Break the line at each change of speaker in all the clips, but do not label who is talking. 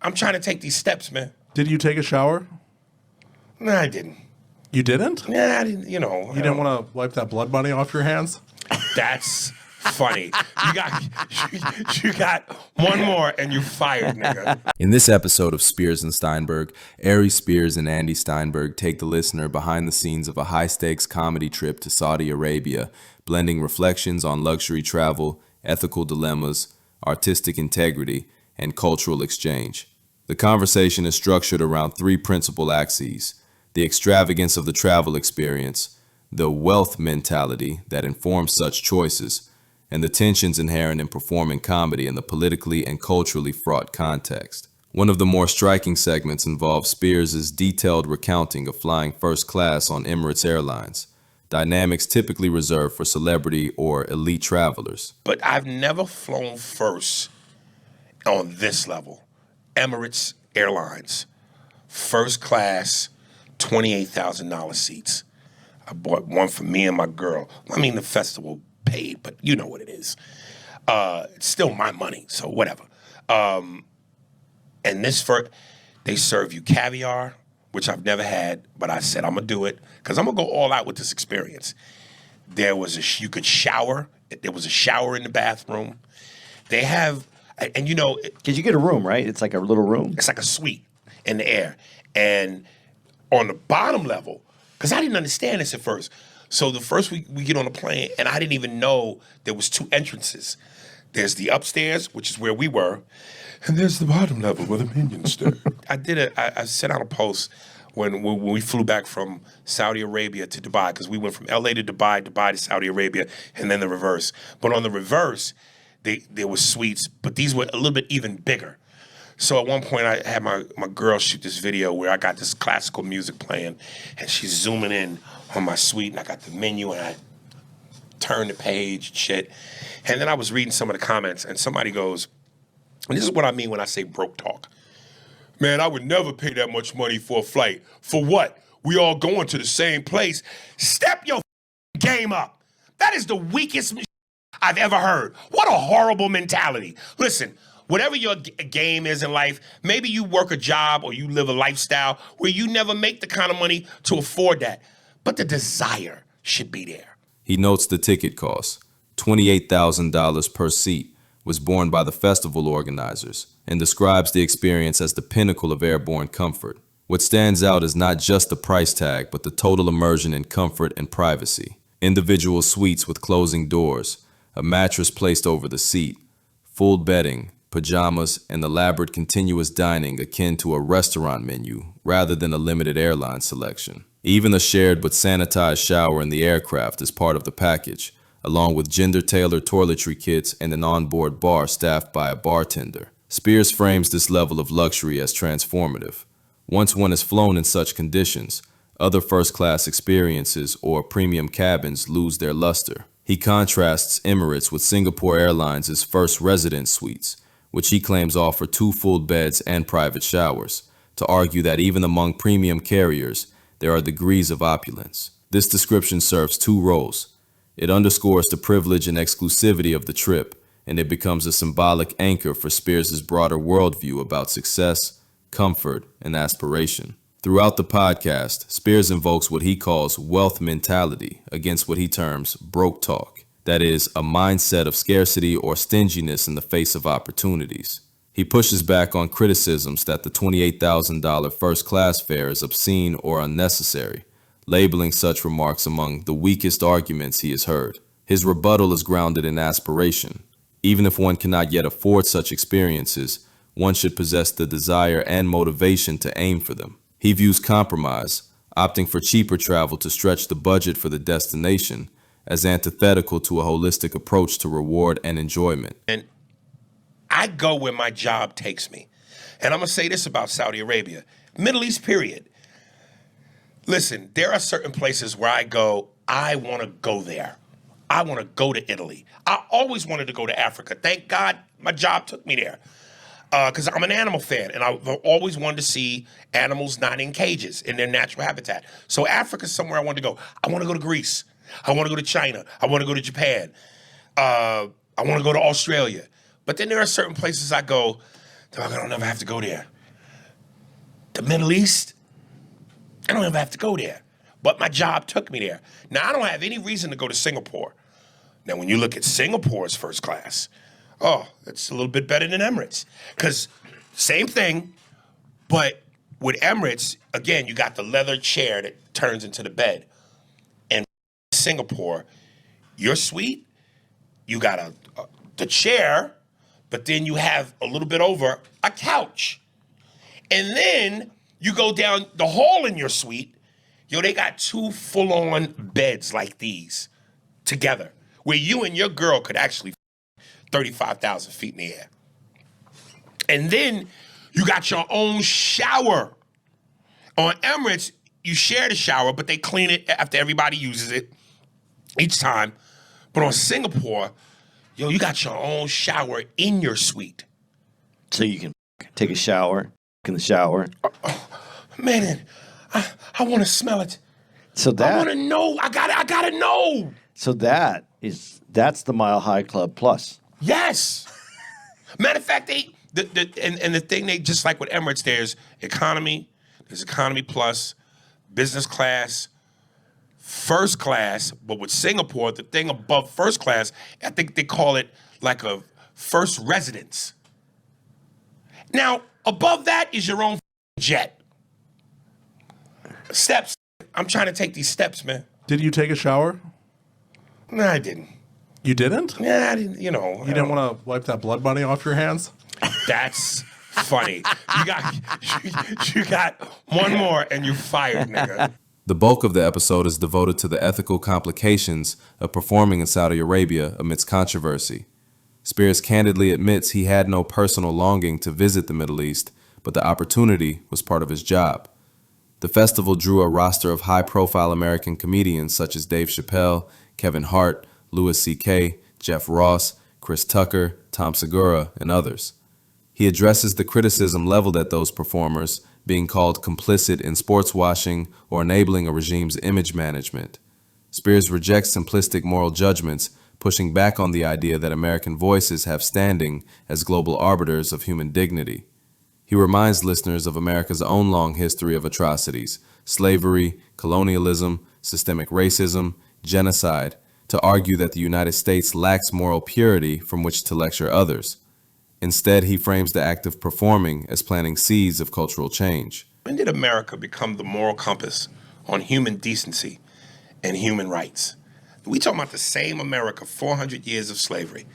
I'm trying to take these steps, man.
Did you take a shower?
No, I didn't.
You didn't?
Nah, I didn't, you know.
You didn't want to wipe that blood money off your hands?
That's funny. You got one more and you fired, nigga.
In this episode of Spears and Steinberg, Aries Spears and Andy Steinberg take the listener behind the scenes of a high-stakes comedy trip to Saudi Arabia, blending reflections on luxury travel, ethical dilemmas, artistic integrity, and cultural exchange. The conversation is structured around three principal axes: the extravagance of the travel experience, the wealth mentality that informs such choices, and the tensions inherent in performing comedy in the politically and culturally fraught context. One of the more striking segments involves Spears' detailed recounting of flying first class on Emirates Airlines, dynamics typically reserved for celebrity or elite travelers.
But I've never flown first on this level. Emirates Airlines, first class, $28,000 seats. I bought one for me and my girl. I mean, the festival paid, but you know what it is. It's still my money, so whatever. And they serve you caviar, which I've never had, but I said I'm gonna do it because I'm gonna go all out with this experience. You could shower. There was a shower in the bathroom. They have, and you know,
because you get a room, right? It's like a little room.
It's like a suite in the air, and on the bottom level, because I didn't understand this at first. So the first week we get on the plane, and I didn't even know there was two entrances. There's the upstairs, which is where we were, and there's the bottom level where the minions stay. I sent out a post when we flew back from Saudi Arabia to Dubai, because we went from LA to Dubai, Dubai to Saudi Arabia, and then the reverse. But on the reverse, there was suites, but these were a little bit even bigger. So at one point, I had my girl shoot this video where I got this classical music playing, and she's zooming in on my suite, and I got the menu, and I turned the page and shit. And then I was reading some of the comments, and somebody goes, and this is what I mean when I say broke talk. Man, I would never pay that much money for a flight. For what? We all going to the same place. Step your game up. That is the weakest I've ever heard. What a horrible mentality. Listen, whatever your game is in life, maybe you work a job or you live a lifestyle where you never make the kind of money to afford that. But the desire should be there.
He notes the ticket cost, $28,000 per seat, was borne by the festival organizers, and describes the experience as the pinnacle of airborne comfort. What stands out is not just the price tag, but the total immersion in comfort and privacy. Individual suites with closing doors, a mattress placed over the seat, full bedding, pajamas, and elaborate continuous dining akin to a restaurant menu rather than a limited airline selection. Even a shared but sanitized shower in the aircraft is part of the package, along with gender-tailored toiletry kits and an onboard bar staffed by a bartender. Spears frames this level of luxury as transformative. Once one has flown in such conditions, other first-class experiences or premium cabins lose their luster. He contrasts Emirates with Singapore Airlines' first residence suites, which he claims offer 2 full beds and private showers, to argue that even among premium carriers, there are degrees of opulence. This description serves 2 roles. It underscores the privilege and exclusivity of the trip, and it becomes a symbolic anchor for Spears' broader worldview about success, comfort, and aspiration. Throughout the podcast, Spears invokes what he calls wealth mentality against what he terms broke talk. That is, a mindset of scarcity or stinginess in the face of opportunities. He pushes back on criticisms that the $28,000 first-class fare is obscene or unnecessary, labeling such remarks among the weakest arguments he has heard. His rebuttal is grounded in aspiration. Even if one cannot yet afford such experiences, one should possess the desire and motivation to aim for them. He views compromise, opting for cheaper travel to stretch the budget for the destination, as antithetical to a holistic approach to reward and enjoyment.
And I go where my job takes me. And I'm going to say this about Saudi Arabia. Middle East, period. Listen, there are certain places where I go, I want to go there. I want to go to Italy. I always wanted to go to Africa. Thank God my job took me there. Because I'm an animal fan, and I've always wanted to see animals not in cages, in their natural habitat. So Africa's somewhere I want to go. I want to go to Greece. I want to go to China. I want to go to Japan. I want to go to Australia. But then there are certain places I go, Dog, I don't ever have to go there. The Middle East, I don't ever have to go there. But my job took me there. Now, I don't have any reason to go to Singapore. Now, when you look at Singapore's first class, oh, that's a little bit better than Emirates. Because same thing, but with Emirates, again, you got the leather chair that turns into the bed. And Singapore, your suite, you got the chair, but then you have a little bit over a couch. And then you go down the hall in your suite, they got 2 full-on beds like these together, where you and your girl could actually 35,000 feet in the air. And then you got your own shower. On Emirates, you share the shower, but they clean it after everybody uses it each time. But on Singapore, you got your own shower in your suite.
So you can take a shower in the shower.
Man, I want to smell it.
So
I want to know. I gotta know.
So that's the Mile High Club Plus.
Yes. Matter of fact, the thing they just like with Emirates, there's economy plus, business class, first class. But with Singapore, the thing above first class, I think they call it like a first residence. Now, above that is your own jet. Steps. I'm trying to take these steps, man.
Did you take a shower?
No, I didn't.
You didn't?
Yeah, I didn't,
You didn't want to wipe that blood money off your hands?
That's funny. You got one more and you fired, nigga.
The bulk of the episode is devoted to the ethical complications of performing in Saudi Arabia amidst controversy. Spears candidly admits he had no personal longing to visit the Middle East, but the opportunity was part of his job. The festival drew a roster of high-profile American comedians such as Dave Chappelle, Kevin Hart, Louis C.K., Jeff Ross, Chris Tucker, Tom Segura, and others. He addresses the criticism leveled at those performers being called complicit in sports washing or enabling a regime's image management. Spears rejects simplistic moral judgments, pushing back on the idea that American voices have standing as global arbiters of human dignity. He reminds listeners of America's own long history of atrocities, slavery, colonialism, systemic racism, genocide, to argue that the United States lacks moral purity from which to lecture others. Instead, he frames the act of performing as planting seeds of cultural change.
When did America become the moral compass on human decency and human rights? We talking about the same America, 400 years of slavery.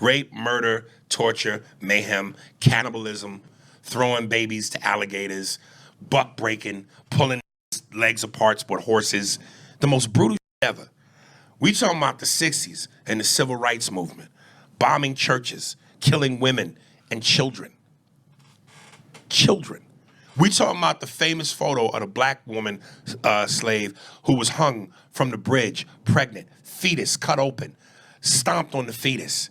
Rape, murder, torture, mayhem, cannibalism, throwing babies to alligators, buck breaking, pulling legs apart with horses, the most brutal shit ever. We talking about the 60s and the civil rights movement, bombing churches, killing women and children. Children. We talking about the famous photo of the black woman slave who was hung from the bridge, pregnant, fetus cut open, stomped on the fetus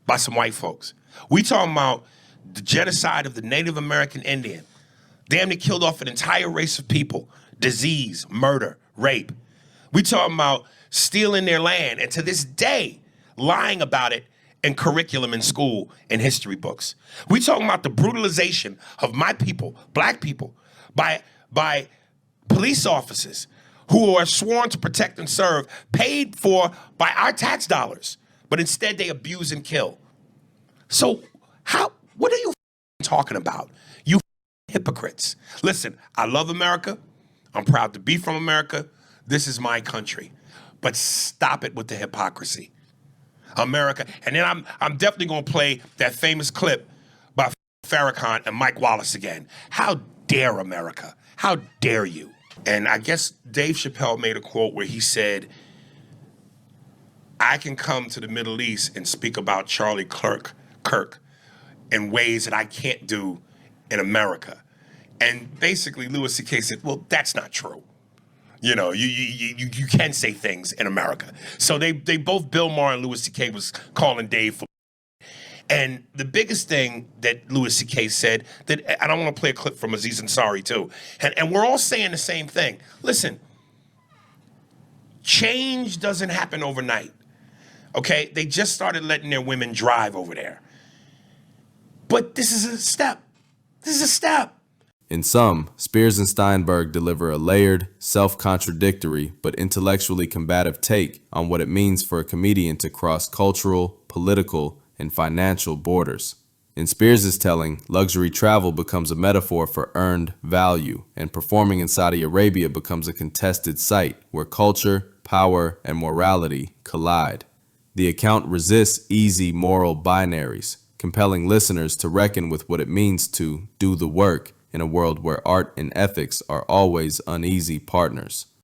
by some white folks. We talking about the genocide of the Native American Indian. Damn, they killed off an entire race of people. Disease, murder, rape. We talking about stealing their land, and to this day, lying about it in curriculum in school and history books. We talking about the brutalization of my people, black people, by police officers who are sworn to protect and serve, paid for by our tax dollars, but instead they abuse and kill. So what are you talking about? You hypocrites. Listen, I love America. I'm proud to be from America. This is my country. But stop it with the hypocrisy. America. And then I'm definitely going to play that famous clip by Farrakhan and Mike Wallace again. How dare America? How dare you? And I guess Dave Chappelle made a quote where he said, I can come to the Middle East and speak about Charlie Kirk in ways that I can't do in America. And basically Louis C.K. said, well, that's not true. You know, you can say things in America. So they both, Bill Maher and Louis C.K. was calling Dave for. And the biggest thing that Louis C.K. said, that I don't want to play a clip from Aziz Ansari too, and we're all saying the same thing. Listen, change doesn't happen overnight, okay? They just started letting their women drive over there. But this is a step. This is a step.
In sum, Spears and Steinberg deliver a layered, self-contradictory, but intellectually combative take on what it means for a comedian to cross cultural, political, and financial borders. In Spears' telling, luxury travel becomes a metaphor for earned value, and performing in Saudi Arabia becomes a contested site where culture, power, and morality collide. The account resists easy moral binaries, compelling listeners to reckon with what it means to do the work in a world where art and ethics are always uneasy partners.